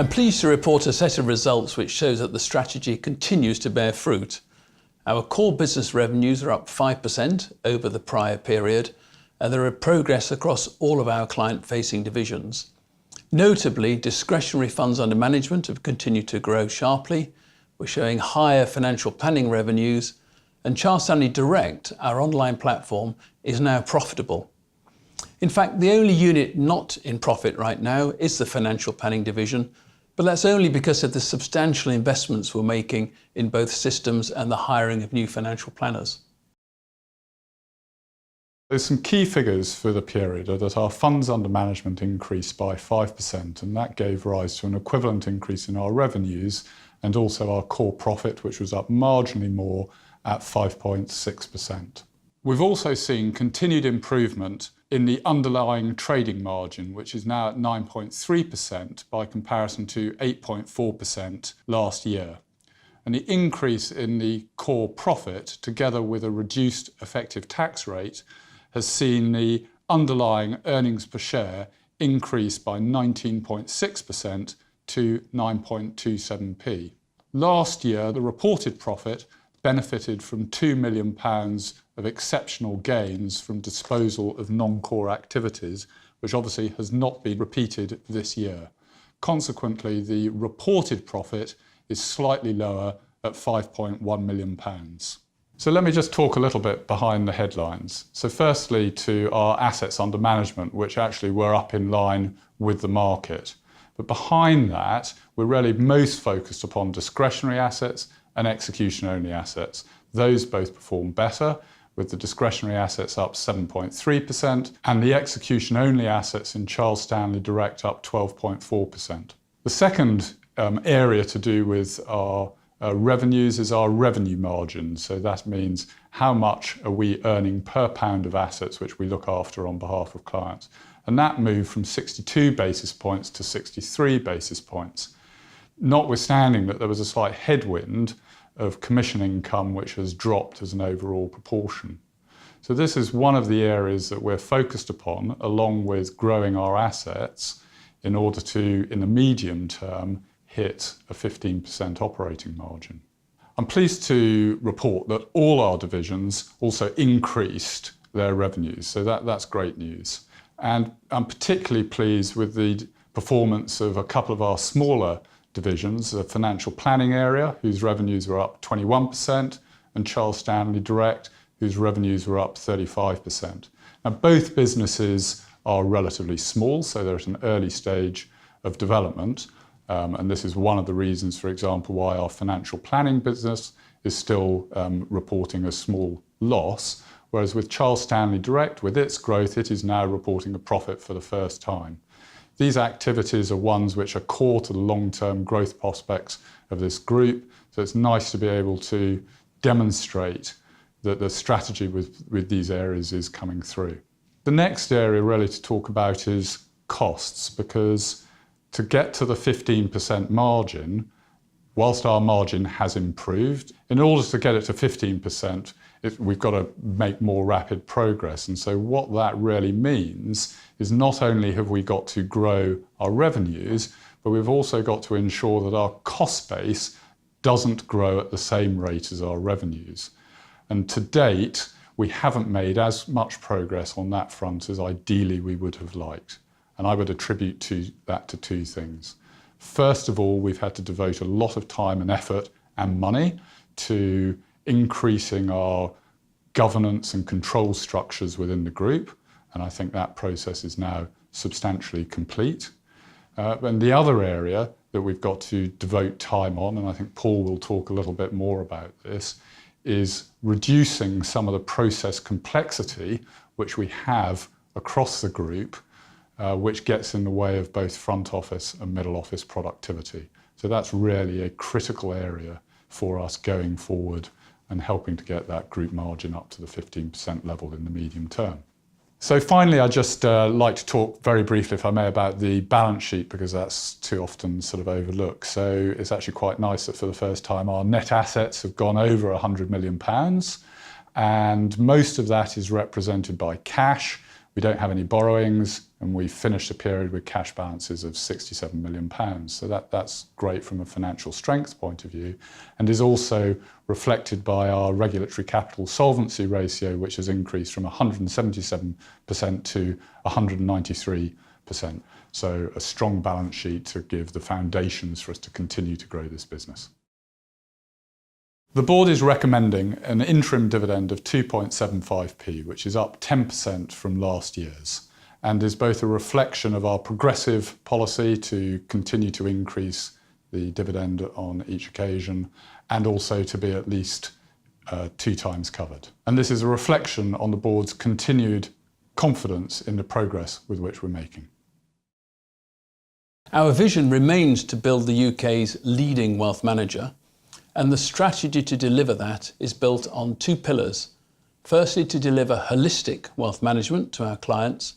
I'm pleased to report a set of results which shows that the strategy continues to bear fruit. Our core business revenues are up 5% over the prior period, and there are progress across all of our client-facing divisions. Notably, discretionary funds under management have continued to grow sharply. We're showing higher financial planning revenues, and Stanley Direct, our online platform, is now profitable. In fact, the only unit not in profit right now is the financial planning division, but that's only because of the substantial investments we're making in both systems and the hiring of new financial planners. There's some key figures for the period are that our funds under management increased by 5%, and that gave rise to an equivalent increase in our revenues and also our core profit, which was up marginally more at 5.6%. We've also seen continued improvement in the underlying trading margin, which is now at 9.3% by comparison to 8.4% last year. And the increase in the core profit, together with a reduced effective tax rate, has seen the underlying earnings per share increase by 19.6% to 9.27p. Last year, the reported profit benefited from £2 million of exceptional gains from disposal of non-core activities, which obviously has not been repeated this year. Consequently, the reported profit is slightly lower at £5.1 million. So let me just talk a little bit behind the headlines. So firstly, to our assets under management, which actually were up in line with the market. But behind that, we're really most focused upon discretionary assets and execution-only assets. Those both perform better, with the discretionary assets up 7.3% and the execution-only assets in Stanley Direct up 12.4%. The second area to do with our revenues is our revenue margin. So that means how much are we earning per pound of assets which we look after on behalf of clients. And that moved from 62 basis points to 63 basis points. Notwithstanding that there was a slight headwind of commission income which has dropped as an overall proportion. So this is one of the areas that we're focused upon, along with growing our assets, in order to, in the medium term, hit a 15% operating margin. I'm pleased to report that all our divisions also increased their revenues, so that's great news. And I'm particularly pleased with the performance of a couple of our smaller divisions, the financial planning area, whose revenues were up 21%, and Stanley Direct, whose revenues were up 35%. Now, both businesses are relatively small, so they're at an early stage of development, and this is one of the reasons, for example, why our financial planning business is still reporting a small loss, whereas with Stanley Direct, with its growth, it is now reporting a profit for the first time. These activities are ones which are core to the long-term growth prospects of this group, so it's nice to be able to demonstrate that the strategy with these areas is coming through. The next area really to talk about is costs, because to get to the 15% margin, whilst our margin has improved, in order to get it to 15%, we've got to make more rapid progress. And so what that really means is not only have we got to grow our revenues, but we've also got to ensure that our cost base doesn't grow at the same rate as our revenues. And to date, we haven't made as much progress on that front as ideally we would have liked. And I would attribute that to two things. First of all, we've had to devote a lot of time and effort and money to increasing our governance and control structures within the group, and I think that process is now substantially complete. And the other area that we've got to devote time on, and I think Paul will talk a little bit more about this, is reducing some of the process complexity which we have across the group, which gets in the way of both front office and middle office productivity. So that's really a critical area for us going forward and helping to get that group margin up to the 15% level in the medium term. So finally, I'd just like to talk very briefly, if I may, about the balance sheet, because that's too often sort of overlooked. So it's actually quite nice that for the first time our net assets have gone over £100 million, and most of that is represented by cash, We don't have any borrowings, and we finished the period with cash balances of £67 million. So that's great from a financial strength point of view, and is also reflected by our regulatory capital solvency ratio, which has increased from 177% to 193%. So a strong balance sheet to give the foundations for us to continue to grow this business. The board is recommending an interim dividend of 2.75p, which is up 10% from last year's, and is both a reflection of our progressive policy to continue to increase the dividend on each occasion, and also to be at least 2 times covered. And this is a reflection on the board's continued confidence in the progress with which we're making. Our vision remains to build the UK's leading wealth manager, and the strategy to deliver that is built on 2 pillars. Firstly, to deliver holistic wealth management to our clients,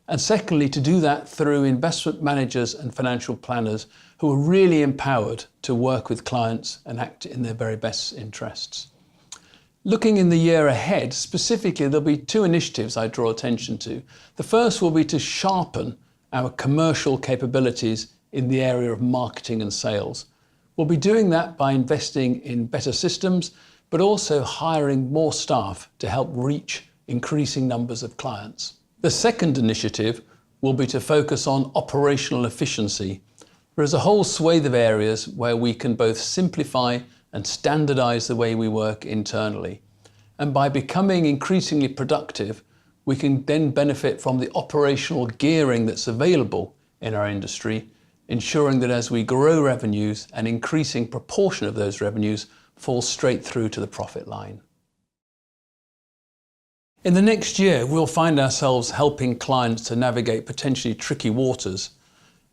and secondly, to do that through investment managers and financial planners who are really empowered to work with clients and act in their very best interests. Looking in the year ahead, specifically, there'll be 2 initiatives I draw attention to. The first will be to sharpen our commercial capabilities in the area of marketing and sales. We'll be doing that by investing in better systems, but also hiring more staff to help reach increasing numbers of clients. The second initiative will be to focus on operational efficiency. There's a whole swathe of areas where we can both simplify and standardise the way we work internally. And by becoming increasingly productive, we can then benefit from the operational gearing that's available in our industry, ensuring that as we grow revenues, an increasing proportion of those revenues falls straight through to the profit line. In the next year, we'll find ourselves helping clients to navigate potentially tricky waters.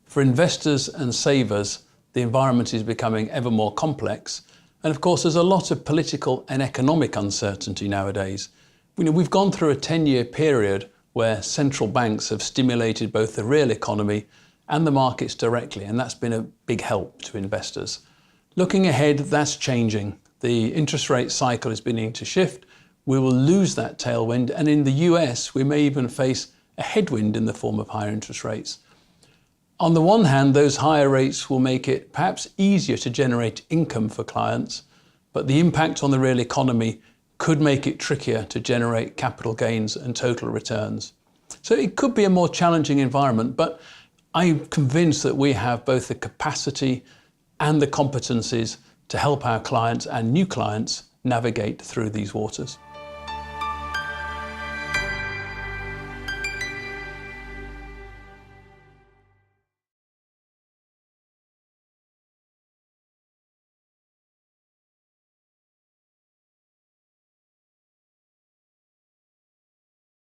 For investors and savers, the environment is becoming ever more complex. And of course, there's a lot of political and economic uncertainty nowadays. We've gone through a 10-year period where central banks have stimulated both the real economy and the markets directly, and that's been a big help to investors. Looking ahead, that's changing. The interest rate cycle is beginning to shift. We will lose that tailwind, and in the US, we may even face a headwind in the form of higher interest rates. On the one hand, those higher rates will make it perhaps easier to generate income for clients, but the impact on the real economy could make it trickier to generate capital gains and total returns. So it could be a more challenging environment, but I'm convinced that we have both the capacity and the competencies to help our clients and new clients navigate through these waters.